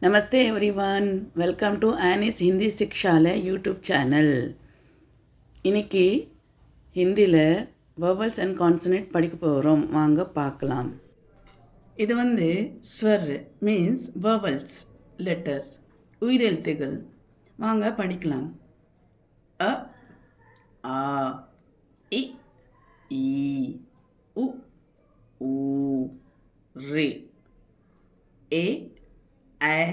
नमस्ते everyone, welcome to Anis Hindi Shikshalaya YouTube channel. இன்னைக்கு ஹிந்தியில் வவல்ஸ் அண்ட் கான்சனன்ட் படிக்க போகிறோம். வாங்க பார்க்கலாம். இது ஸ்வர் மீன்ஸ் வவல்ஸ் லெட்டர்ஸ், உயிரெழுத்துகள். வாங்க படிக்கலாம். அ, ஆ, இ, ஈ, உ, ஊ, ரி, ஏ, ऐ,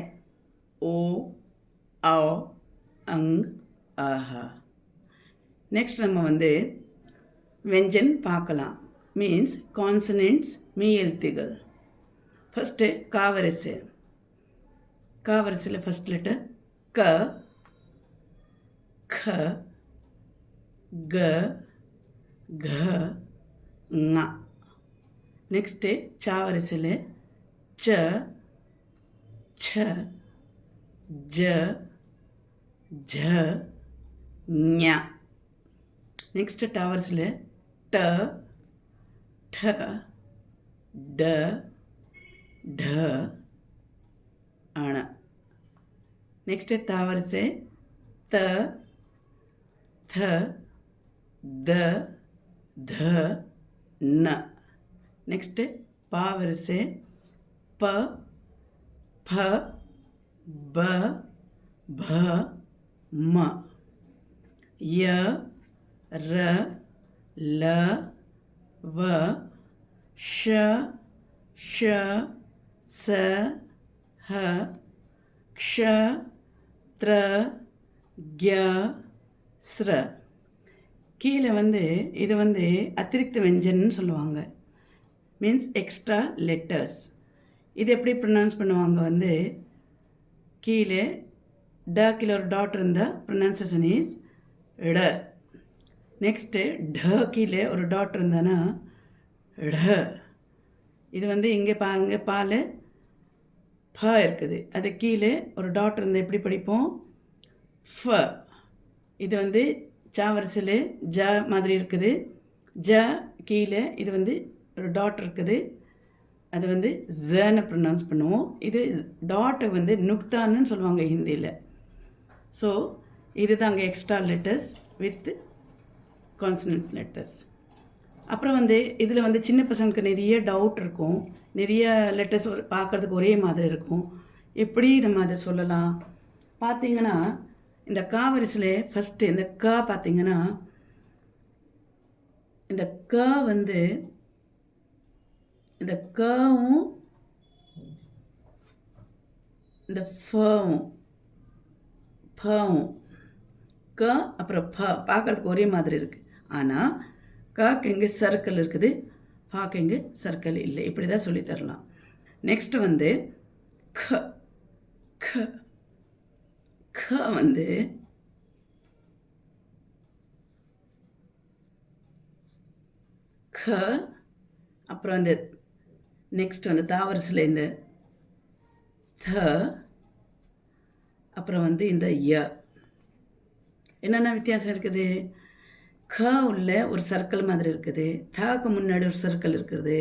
ओ, औ, अंग, आह. நெக்ஸ்ட் நம்ம வெஞ்சன் பார்க்கலாம். மீன்ஸ் கான்சனன்ட்ஸ், மெய் எழுத்துகள். ஃபஸ்ட்டு காவரிசை. காவரிசையில் ஃபஸ்ட் லெட்டர் க, க, க, க, ங. நெக்ஸ்ட்டு சாவரிசையில் ச, छ, ज, झ, ஞ. நெக்ஸ்ட் டாவர்ஸில் ட, ட, ட, ட, அண. நெக்ஸ்ட் தாவரிசை த, த, த, த, ந. நெக்ஸ்ட் பாவரிசை ப, फ, ब, भ, म. य, र, ल, व, श, श, स, ह, क्ष, त्र, ज्ञ, स्र. கீழே இது அத்திரிக்த வெஞ்சன்னு சொல்லுவாங்க. Means extra letters. இது எப்படி ப்ரொனவுன்ஸ் பண்ணுவாங்க? கீழே ட கீழே ஒரு டாட் இருந்தால் ப்ரொனன்சியேஷன் இஸ் ட. நெக்ஸ்ட்டு ட கீழே ஒரு டாட் இருந்தானா ட. இது இங்கே பாருங்கள், பால் ப இருக்குது. அது கீழே ஒரு டாட் இருந்தால் எப்படி படிப்போம்? ஃப. இது சாவரிசையில் ஜ மாதிரி இருக்குது. ஜ கீழே இது ஒரு டாட் இருக்குது. அது ஜன்னு ப்ரொனவுன்ஸ் பண்ணுவோம். இது டாட்டை நுக்தான்னு சொல்லுவாங்க ஹிந்தியில். ஸோ இது தான் அங்கே extra letters with consonants letters. அப்புறம் இதில் சின்ன பசங்களுக்கு நிறைய டவுட் இருக்கும். நிறைய லெட்டர்ஸ் பார்க்குறதுக்கு ஒரே மாதிரி இருக்கும். எப்படி நம்ம அதை சொல்லலாம்? பார்த்திங்கன்னா இந்த காவரிசில் ஃபஸ்ட்டு இந்த க பார்த்திங்கன்னா இந்த க இந்த கவும் இந்த ஃபவும் க அப்புறம் ப பார்க்குறதுக்கு ஒரே மாதிரி இருக்குது. ஆனால் காக்கு எங்கே சர்க்கிள் இருக்குது, பாக்கு எங்கே சர்க்கிள் இல்லை. இப்படி தான் சொல்லித்தரலாம். நெக்ஸ்ட்டு க, க, க க. அப்புறம் இந்த நெக்ஸ்ட் தாவரிசில் இந்த த. அப்புறம் இந்த ய. என்னென்ன வித்தியாசம் இருக்குது? க உள்ள ஒரு சர்க்கிள் மாதிரி இருக்குது, தாக்கு முன்னாடி ஒரு சர்க்கிள் இருக்குது.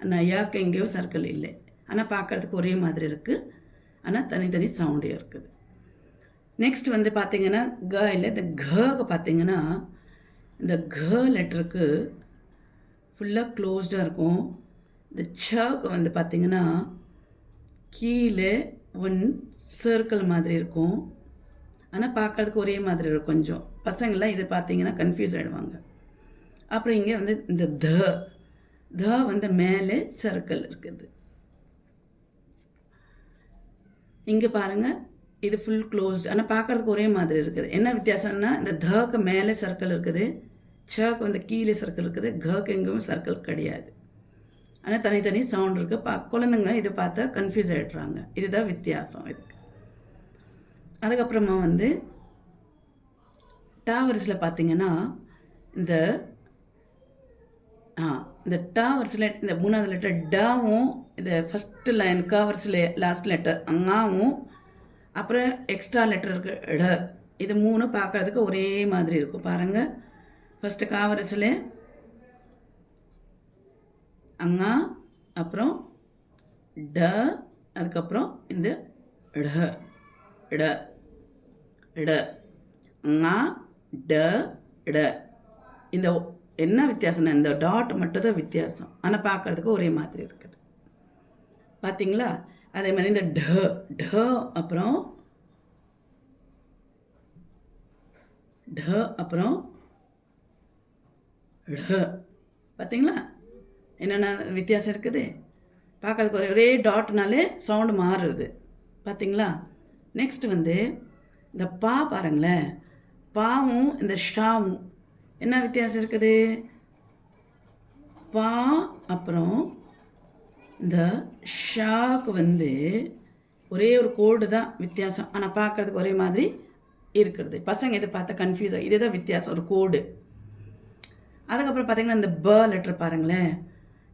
ஆனால் யாக்கு எங்கேயோ சர்க்கிள் இல்லை. ஆனால் பார்க்குறதுக்கு ஒரே மாதிரி இருக்குது. ஆனால் தனித்தனி சவுண்டே இருக்குது. நெக்ஸ்ட் பார்த்திங்கன்னா க இல்லை, இந்த க பார்த்திங்கன்னா இந்த க லெட்டருக்கு ஃபுல்லாக க்ளோஸ்டாக இருக்கும். இந்த சக்கு பார்த்திங்கன்னா கீழே ஒன் சர்க்கிள் மாதிரி இருக்கும். ஆனால் பார்க்குறதுக்கு ஒரே மாதிரி இருக்கும். கொஞ்சம் பசங்களாம் இது பார்த்திங்கன்னா கன்ஃபியூஸ் ஆகிடுவாங்க. அப்புறம் இங்கே இந்த த மேலே சர்க்கிள் இருக்குது. இங்கே பாருங்கள், இது ஃபுல் க்ளோஸ்டு. ஆனால் பார்க்குறதுக்கு ஒரே மாதிரி இருக்குது. என்ன வித்தியாசம்னா இந்த தக்கு மேலே சர்க்கிள் இருக்குது, சக்கு கீழே சர்க்கிள் இருக்குது. கக்கு எங்கேயும் சர்க்கிள் கிடையாது. ஆனால் தனித்தனி சவுண்ட் இருக்குது. குழந்தைங்க இதை பார்த்தா கன்ஃபியூஸ் ஆகிடுறாங்க. இதுதான் வித்தியாசம் இதுக்கு. அதுக்கப்புறமா டாவர்ஸில் பார்த்திங்கன்னா இந்த இந்த டாவர்ஸில் இந்த மூணாவது லெட்டர் டாவும், இந்த ஃபஸ்ட்டு லைன் காவர்ஸில் லாஸ்ட் லெட்டர் அங்காவும், அப்புறம் எக்ஸ்ட்ரா லெட்டர் இருக்குது ட. இது மூணு பார்க்குறதுக்கு ஒரே மாதிரி இருக்கும். பாருங்கள், ஃபஸ்ட்டு காவரிசில் அங்கா, அப்புறம் ட, அதுக்கப்புறம் இந்த ட ட ட ங ட ட. இந்த என்ன வித்தியாசம்னா இந்த டாட் மட்டும் தான் வித்தியாசம், ஆனால் பார்க்குறதுக்கு ஒரே மாதிரி இருக்குது. பார்த்தீங்களா? அதே மாதிரி இந்த ட ட அப்புறம் ட அப்புறம் ழ. பார்த்தீங்களா என்னென்ன வித்தியாசம் இருக்குது? பார்க்கறதுக்கு ஒரே டாட்னாலே சவுண்டு மாறுது. பார்த்தீங்களா? நெக்ஸ்ட் வந்து இந்த பா பாருங்களேன், பாவும் இந்த ஷாவும் என்ன வித்தியாசம் இருக்குது? பா அப்புறம் இந்த ஷாக்கு வந்து ஒரே ஒரு கோடு தான் வித்தியாசம், ஆனால் பார்க்குறதுக்கு ஒரே மாதிரி இருக்கிறது. பசங்க இதை பார்த்தா கன்ஃபியூஸ் ஆகும், இதுதான் வித்தியாசம், ஒரு கோடு. அதுக்கப்புறம் பார்த்திங்கன்னா இந்த ப லெட்டர் பாருங்களேன்,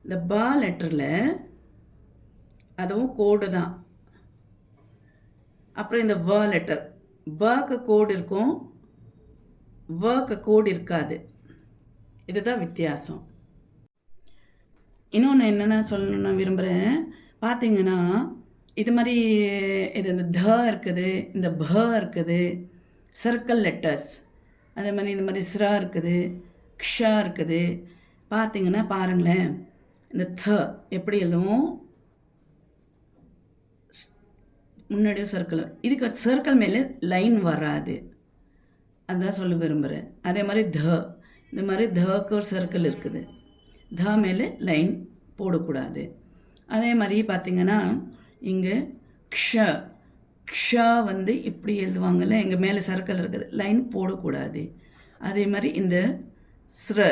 இந்த ப லெட்டரில் அதுவும் கோடு தான். அப்புறம் இந்த வ லெட்டர், பக்கு கோடு இருக்கும், வக்கு கோடு இருக்காது. இதுதான் வித்தியாசம். இன்னொன்று என்னென்ன சொல்லணும்னு விரும்புகிறேன், பார்த்தீங்கன்னா இது மாதிரி இது இந்த த இருக்குது, இந்த ப இருக்குது, சர்க்கிள் லெட்டர்ஸ். அதே மாதிரி இந்த மாதிரி ஸ்ரா இருக்குது, க்ஷா இருக்குது. பார்த்தீங்கன்னா பாருங்களேன், இந்த த எப்படி எழுதுவோம், முன்னாடியும் சர்க்கிள், இதுக்கு சர்க்கிள் மேலே லைன் வராது, அதுதான் சொல்ல விரும்புகிறேன். அதே மாதிரி த, இந்த மாதிரி தக்கு ஒரு சர்க்கிள் இருக்குது, த மேலே லைன் போடக்கூடாது. அதே மாதிரி பார்த்திங்கன்னா இங்கே க்ஷ, க்ஷா வந்து இப்படி எழுதுவாங்கள்ல, இங்கே மேலே சர்க்கிள் இருக்குது, லைன் போடக்கூடாது. அதே மாதிரி இந்த ஸ்ர,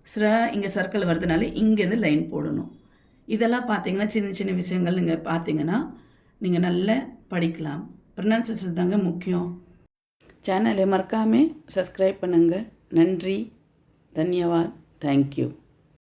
ஸ்ர இங்கே சர்க்கிள் வருதுனால இங்கேருந்து லைன் போடணும். இதெல்லாம் பார்த்தீங்கன்னா சின்ன சின்ன விஷயங்கள் நீங்கள் பார்த்தீங்கன்னா நீங்கள் நல்லா படிக்கலாம். ப்ரொனன்சியேஷன் தாங்க முக்கியம். சேனலை மறக்காமல் சப்ஸ்கிரைப் பண்ணுங்கள். நன்றி, தன்யவாத், தேங்க்யூ.